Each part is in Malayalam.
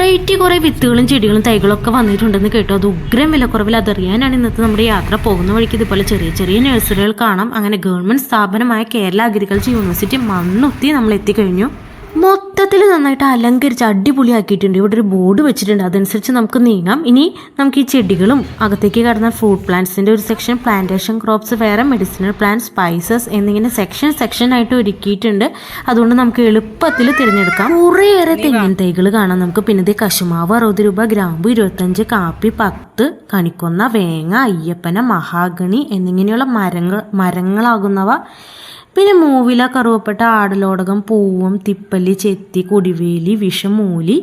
വെറൈറ്റി കുറേ വിത്തുകളും ചെടികളും തൈകളൊക്കെ വന്നിട്ടുണ്ടെന്ന് കേട്ടോ. അത് ഉഗ്രം വിലക്കുറവിൽ അതറിയാനാണ് ഇന്നത്തെ നമ്മുടെ യാത്ര. പോകുന്ന വഴിക്ക് ഇതുപോലെ ചെറിയ ചെറിയ നഴ്സറികൾ കാണാം. അങ്ങനെ ഗവൺമെൻറ് സ്ഥാപനമായ കേരള അഗ്രികൾച്ചർ യൂണിവേഴ്സിറ്റി മണ്ണുത്തി നമ്മൾ എത്തിക്കഴിഞ്ഞു. മൊത്തത്തിൽ നന്നായിട്ട് അലങ്കരിച്ച് അടിപൊളിയാക്കിയിട്ടുണ്ട്. ഇവിടെ ഒരു ബോർഡ് വെച്ചിട്ടുണ്ട്, അതനുസരിച്ച് നമുക്ക് നീങ്ങാം. ഇനി നമുക്ക് ഈ ചെടികളും അകത്തേക്ക് കടന്ന ഫ്രൂട്ട് പ്ലാന്റ്സിൻ്റെ ഒരു സെക്ഷൻ, പ്ലാന്റേഷൻ ക്രോപ്സ് വേറെ, മെഡിസിനൽ പ്ലാന്റ്, സ്പൈസസ് എന്നിങ്ങനെ സെക്ഷനായിട്ട് ഒരുക്കിയിട്ടുണ്ട്. അതുകൊണ്ട് നമുക്ക് എളുപ്പത്തിൽ തിരഞ്ഞെടുക്കാം. കുറേയേറെ തെങ്ങിൻ തൈകൾ കാണാം നമുക്ക്. പിന്നെ ഇത് കശുമാവ് 60 രൂപ, ഗ്രാമ്പു 25, കാപ്പി 10, കണിക്കൊന്ന, വേങ്ങ, അയ്യപ്പന, മഹാഗണി എന്നിങ്ങനെയുള്ള മരങ്ങളാകുന്നവ. പിന്നെ മൂവില, കറുവപ്പട്ട, ആടലോടകം, പൂവം, തിപ്പല്ലി, ചെത്തി, കൊടിവേലി, വിഷമൂലി,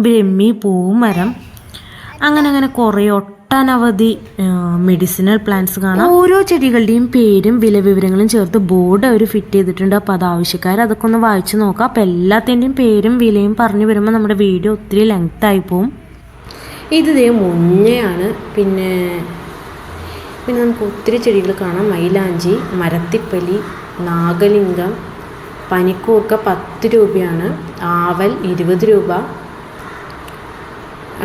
ബ്രഹ്മി, പൂമരം, അങ്ങനെ കുറേ ഒട്ടനവധി മെഡിസിനൽ പ്ലാന്റ്സ് കാണാം. ഓരോ ചെടികളുടെയും പേരും വില വിവരങ്ങളും ചേർത്ത് ബോർഡ് അവർ ഫിറ്റ് ചെയ്തിട്ടുണ്ട്. അപ്പോൾ അത് ആവശ്യക്കാർ അതൊക്കെ ഒന്ന് വായിച്ച് നോക്കാം. അപ്പോൾ എല്ലാത്തിൻ്റെയും പേരും വിലയും പറഞ്ഞു വരുമ്പോൾ നമ്മുടെ വീഡിയോ ഒത്തിരി ലെങ്തായി പോവും. ഇത് മുഞ്ഞയാണ്. പിന്നെ നമുക്ക് ഒത്തിരി ചെടികൾ കാണാം. മൈലാഞ്ചി, മരത്തിപ്പലി, നാഗലിംഗം, പനിക്കൂർക്ക 10 രൂപയാണ്, ആവൽ 20 രൂപ.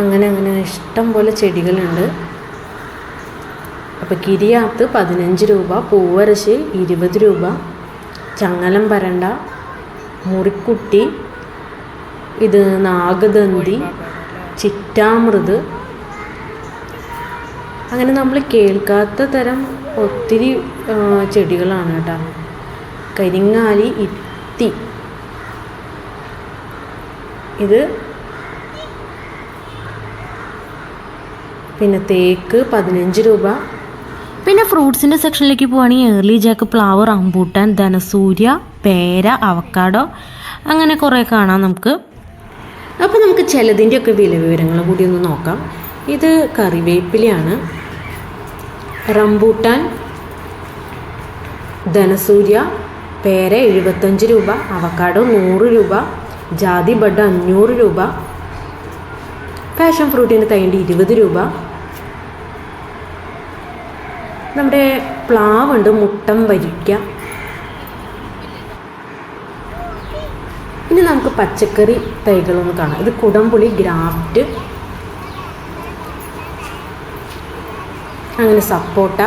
അങ്ങനെ ഇഷ്ടം പോലെ ചെടികളുണ്ട്. അപ്പോൾ കിരിയാത്ത് 15 രൂപ, പൂവരശി 20 രൂപ, ചങ്ങലം പരണ്ട, മുറിക്കുട്ടി, ഇത് നാഗദന്തി, ചിറ്റാമൃത്. അങ്ങനെ നമ്മൾ കേൾക്കാത്ത തരം ഒത്തിരി ചെടികളാണ് കേട്ടോ. കരിങ്ങാലി, ഇത്തി, ഇത് പിന്നെ തേക്ക് 15 രൂപ. പിന്നെ ഫ്രൂട്ട്സിൻ്റെ സെക്ഷനിലേക്ക് പോവുകയാണെങ്കിൽ ഏർലി ജാക്ക്, പ്ലാവ്, റംബൂട്ടാൻ, ധനസൂര്യ, പേര, അവക്കാഡോ, അങ്ങനെ കുറേ കാണാം നമുക്ക്. അപ്പോൾ നമുക്ക് ചിലതിൻ്റെയൊക്കെ വില വിവരങ്ങൾ കൂടി ഒന്ന് നോക്കാം. ഇത് കറിവേപ്പിലയാണ്. റംബൂട്ടാൻ, ധനസൂര്യ, പേര 75 രൂപ, അവക്കാഡോ 100 രൂപ, ജാതി ബഡ് 500 രൂപ, പാഷൻ ഫ്രൂട്ടിൻ്റെ തൈൻ്റെ 20 രൂപ. നമ്മുടെ പ്ലാവുണ്ട്, മുട്ടം വരിക്ക. ഇനി നമുക്ക് പച്ചക്കറി തൈകളൊന്ന് കാണാം. ഇത് കുടംപുളി, ഗ്രാഫ്റ്റ്, അങ്ങനെ സപ്പോട്ട,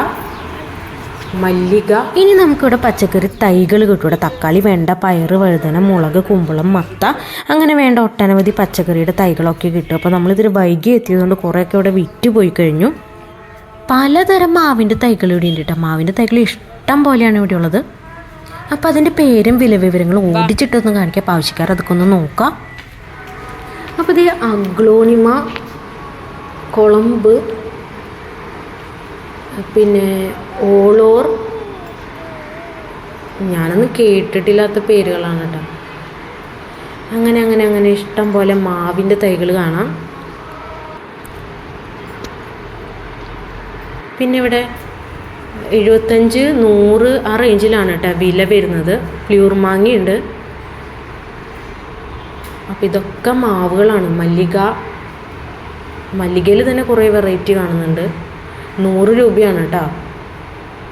മല്ലിക. ഇനി നമുക്കിവിടെ പച്ചക്കറി തൈകൾ കിട്ടും. ഇവിടെ തക്കാളി, വെണ്ട, പയറ്, വഴുതന, മുളക്, കുമ്പളം, മത്ത, അങ്ങനെ വേണ്ട ഒട്ടനവധി പച്ചക്കറിയുടെ തൈകളൊക്കെ കിട്ടും. അപ്പോൾ നമ്മളിതിൽ വൈകി എത്തിയതുകൊണ്ട് കുറേയൊക്കെ ഇവിടെ വിറ്റ് പോയി കഴിഞ്ഞു. പലതരം മാവിൻ്റെ തൈകൾ ഇവിടെ ഉണ്ട് കേട്ടോ. മാവിൻ്റെ തൈകൾ ഇഷ്ടം പോലെയാണ് ഇവിടെ ഉള്ളത്. അപ്പോൾ അതിൻ്റെ പേരും വില വിവരങ്ങളും ഓടിച്ചിട്ടൊന്ന് കാണിക്കാം. അപ്പോൾ ആവശ്യക്കാർ അതൊക്കെ ഒന്ന് നോക്കാം. അപ്പോൾ ഇത് അഗ്ലോണിമ, കൊളമ്പ്, പിന്നെ ഓളോർ, ഞാനൊന്നും കേട്ടിട്ടില്ലാത്ത പേരുകളാണ് കേട്ടോ. അങ്ങനെ ഇഷ്ടം പോലെ മാവിൻ്റെ തൈകൾ കാണാം. പിന്നെ ഇവിടെ 75, 100 ആ റേഞ്ചിലാണ് കേട്ടോ വില വരുന്നത്. പ്യൂർ മാങ്ങയുണ്ട്. അപ്പോൾ ഇതൊക്കെ മാവുകളാണ്. മല്ലികയിൽ തന്നെ കുറേ വെറൈറ്റി കാണുന്നുണ്ട്. 100 രൂപയാണ് കേട്ടോ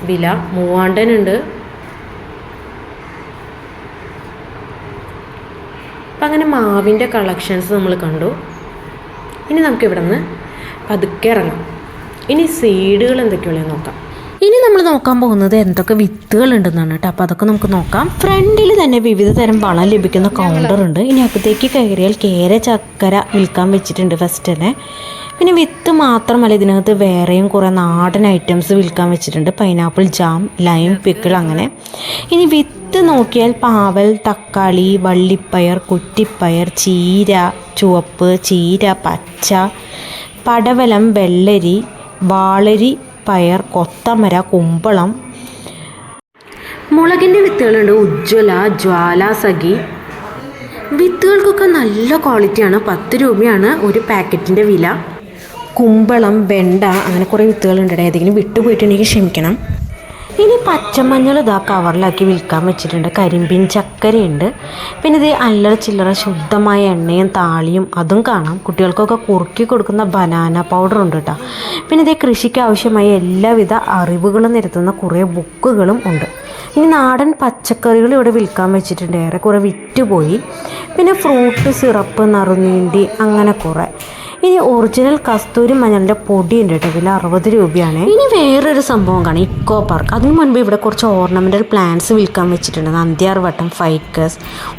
വില. മൂവാണ്ടനുണ്ട്. അപ്പം അങ്ങനെ മാവിൻ്റെ കളക്ഷൻസ് നമ്മൾ കണ്ടു. ഇനി നമുക്കിവിടെ നിന്ന് പതുക്കെ ഇറങ്ങാം. ഇനി സീഡുകൾ എന്തൊക്കെയുള്ളത് നോക്കാം. ഇനി നമ്മൾ നോക്കാൻ പോകുന്നത് എന്തൊക്കെ വിത്തുകൾ ഉണ്ടെന്നാണ് കേട്ടോ. അപ്പോൾ അതൊക്കെ നമുക്ക് നോക്കാം. ഫ്രണ്ടിൽ തന്നെ വിവിധ തരം വളം ലഭിക്കുന്ന കൗണ്ടർ ഉണ്ട്. ഇനി അകത്തേക്ക് കയറിയാൽ കേര, ചക്കര വിൽക്കാൻ വെച്ചിട്ടുണ്ട് ഫസ്റ്റ് തന്നെ. പിന്നെ വിത്ത് മാത്രമല്ല, ഇതിനകത്ത് വേറെയും കുറേ നാടൻ ഐറ്റംസ് വിൽക്കാൻ വെച്ചിട്ടുണ്ട്. പൈനാപ്പിൾ ജാം, ലൈം പിക്കിൾ, അങ്ങനെ. ഇനി വിത്ത് നോക്കിയാൽ പാവൽ, തക്കാളി, വള്ളിപ്പയർ, കുറ്റിപ്പയർ, ചീര ചുവപ്പ്, ചീര പച്ച, പടവലം, വെള്ളരി, വാളരി, പയർ, കൊത്തമര, കുമ്പളം. മുളകിൻ്റെ വിത്തുകളുണ്ട്. ഉജ്ജ്വല, ജ്വാല, സഖി. വിത്തുകൾക്കൊക്കെ നല്ല ക്വാളിറ്റിയാണ്. 10 രൂപയാണ് ഒരു പാക്കറ്റിൻ്റെ വില. കുമ്പളം, വെണ്ട, അങ്ങനെ കുറേ വിത്തുകളുണ്ട്. ഏതെങ്കിലും വിട്ടുപോയിട്ടുണ്ടെങ്കിൽ ക്ഷമിക്കണം. ഇനി പച്ചമഞ്ഞൾ ഇതാ കവറിലാക്കി വിൽക്കാൻ വെച്ചിട്ടുണ്ട്. കരിമ്പിൻ ചക്കരയുണ്ട്. പിന്നെ ഇത് അല്ലറ ചില്ലറ ശുദ്ധമായ എണ്ണയും താളിയും അതും കാണാം. കുട്ടികൾക്കൊക്കെ കുറുക്കി കൊടുക്കുന്ന ബനാന പൗഡർ ഉണ്ട് കേട്ടോ. പിന്നെ ഇത് കൃഷിക്ക് ആവശ്യമായ എല്ലാവിധ അറിവുകളും നിരത്തുന്ന കുറേ ബുക്കുകളും ഉണ്ട്. ഇനി നാടൻ പച്ചക്കറികൾ ഇവിടെ വിൽക്കാൻ വെച്ചിട്ടുണ്ട്, ഏറെക്കുറെ വിറ്റുപോയി. പിന്നെ ഫ്രൂട്ട് സിറപ്പ്, നറുനീണ്ടി, അങ്ങനെ കുറേ. ഇനി ഒറിജിനൽ കസ്തൂരി മഞ്ഞളിൻ്റെ പൊടി ഉണ്ട് കേട്ടോ, വില 60 രൂപയാണ്. ഇനി വേറൊരു സംഭവം കാണാം, ഇക്കോ പാർക്ക്. അതിന് മുൻപ് ഇവിടെ കുറച്ച് ഓർണമെൻ്റൽ പ്ലാന്റ്സ് വിൽക്കാൻ വെച്ചിട്ടുണ്ട്. നന്ദ്യാർ വട്ടം, ഫൈക്കസ്,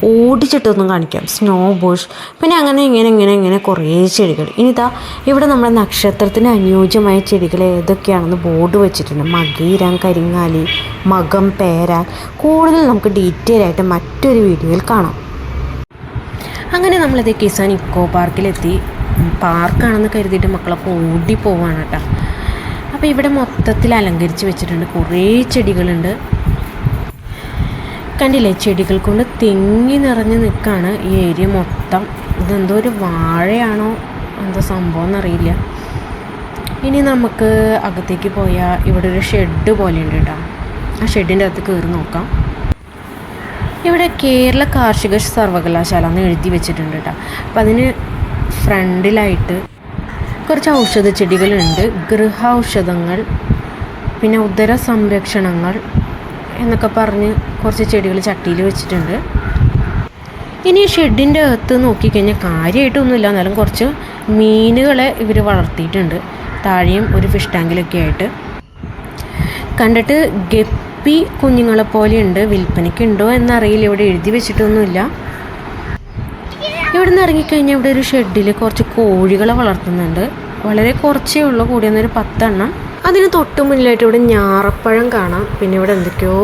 ഓടിച്ചിട്ടൊന്നും കാണിക്കാം, സ്നോ ബുഷ്, പിന്നെ അങ്ങനെ ഇങ്ങനെ കുറേ ചെടികൾ. ഇനി ഇതാ ഇവിടെ നമ്മുടെ നക്ഷത്രത്തിന് അനുയോജ്യമായ ചെടികൾ ഏതൊക്കെയാണെന്ന് ബോർഡ് വെച്ചിട്ടുണ്ട്. മകീരം, കരിങ്ങാലി, മകം, പേര. കൂടുതൽ നമുക്ക് ഡീറ്റെയിൽ ആയിട്ട് മറ്റൊരു വീഡിയോയിൽ കാണാം. അങ്ങനെ നമ്മളിത് കിസാൻ ഇക്കോ പാർക്കിലെത്തി. പാർക്കാണെന്ന് കരുതിയിട്ട് മക്കളൊക്കെ ഓടിപ്പോവാണ് കേട്ടോ. അപ്പോൾ ഇവിടെ മൊത്തത്തിൽ അലങ്കരിച്ച് വെച്ചിട്ടുണ്ട്, കുറേ ചെടികളുണ്ട്. കണ്ടില്ലേ, ചെടികൾ കൊണ്ട് തിങ്ങി നിറഞ്ഞ് നിൽക്കുകയാണ് ഈ ഏരിയ മൊത്തം. ഇതെന്തോ ഒരു വാഴയാണോ എന്തോ സംഭവം എന്നറിയില്ല. ഇനി നമുക്ക് അകത്തേക്ക് പോയാൽ ഇവിടെ ഒരു ഷെഡ് പോലെ ഉണ്ട് കേട്ടോ. ആ ഷെഡിൻ്റെ അകത്ത് കയറി നോക്കാം. ഇവിടെ കേരള കാർഷിക സർവകലാശാല എന്ന് എഴുതി വെച്ചിട്ടുണ്ട് കേട്ടോ. അപ്പം അതിന് ഫ്രണ്ടിലായിട്ട് കുറച്ച് ഔഷധ ചെടികളുണ്ട്, ഗൃഹൌഷധങ്ങൾ, പിന്നെ ഉദര സംരക്ഷണങ്ങൾ എന്നൊക്കെ പറഞ്ഞ് കുറച്ച് ചെടികൾ ചട്ടിയിൽ വെച്ചിട്ടുണ്ട്. ഇനി ഷെഡിൻ്റെ അകത്ത് നോക്കിക്കഴിഞ്ഞാൽ കാര്യമായിട്ടൊന്നുമില്ല, എന്നാലും കുറച്ച് മീനുകളെ ഇവർ വളർത്തിയിട്ടുണ്ട്. താഴെയും ഒരു ഫിഷ് ടാങ്കിലൊക്കെ ആയിട്ട്. കണ്ടിട്ട് ഗപ്പി കുഞ്ഞുങ്ങളെ പോലെയുണ്ട്. വിൽപ്പനയ്ക്കുണ്ടോ എന്നറിയില്ല, ഇവിടെ എഴുതി വെച്ചിട്ടൊന്നുമില്ല. ഇവിടെ നിന്ന് ഇറങ്ങിക്കഴിഞ്ഞാൽ ഇവിടെ ഒരു ഷെഡിൽ കുറച്ച് കോഴികളെ വളർത്തുന്നുണ്ട്. വളരെ കുറച്ചേ ഉള്ളൂ, കൂടിയെന്നൊരു 10 എണ്ണം. അതിന് തൊട്ട് മുന്നിലായിട്ട് ഇവിടെ ഞാറപ്പഴം കാണാം. പിന്നെ ഇവിടെ എന്തൊക്കെയോ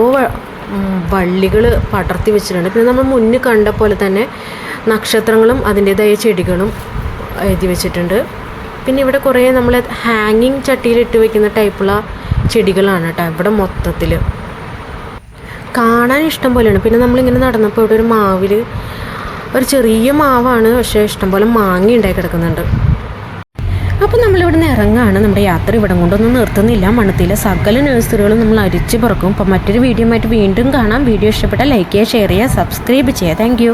വള്ളികൾ പടർത്തി വെച്ചിട്ടുണ്ട്. പിന്നെ നമ്മൾ മുന്നിൽ കണ്ട പോലെ തന്നെ നക്ഷത്രങ്ങളും അതിൻ്റേതായ ചെടികളും എഴുതി വെച്ചിട്ടുണ്ട്. പിന്നെ ഇവിടെ കുറേ നമ്മൾ ഹാങ്ങിങ് ചട്ടിയിലിട്ട് വെക്കുന്ന ടൈപ്പുള്ള ചെടികളാണ് കേട്ടോ ഇവിടെ മൊത്തത്തിൽ. കാണാൻ ഇഷ്ടം പോലെയാണ്. പിന്നെ നമ്മളിങ്ങനെ നടന്നപ്പോൾ ഇവിടെ ഒരു മാവിൽ, ഒരു ചെറിയ മാവാണ്, പക്ഷേ ഇഷ്ടംപോലെ മാങ്ങ ഉണ്ടായി കിടക്കുന്നുണ്ട്. അപ്പോൾ നമ്മളിവിടെ നിന്ന് ഇറങ്ങാണ്. നമ്മുടെ യാത്ര ഇവിടെ കൊണ്ടൊന്നും നിർത്തുന്നില്ല. മണ്ണുത്തിയിലെ സകല നഴ്സറികളും നമ്മൾ അരിച്ചു പറക്കും. അപ്പോൾ മറ്റൊരു വീഡിയോ ആയിട്ട് വീണ്ടും കാണാം. വീഡിയോ ഇഷ്ടപ്പെട്ടാൽ ലൈക്ക് ചെയ്യുക, ഷെയർ ചെയ്യുക, സബ്സ്ക്രൈബ് ചെയ്യുക. താങ്ക്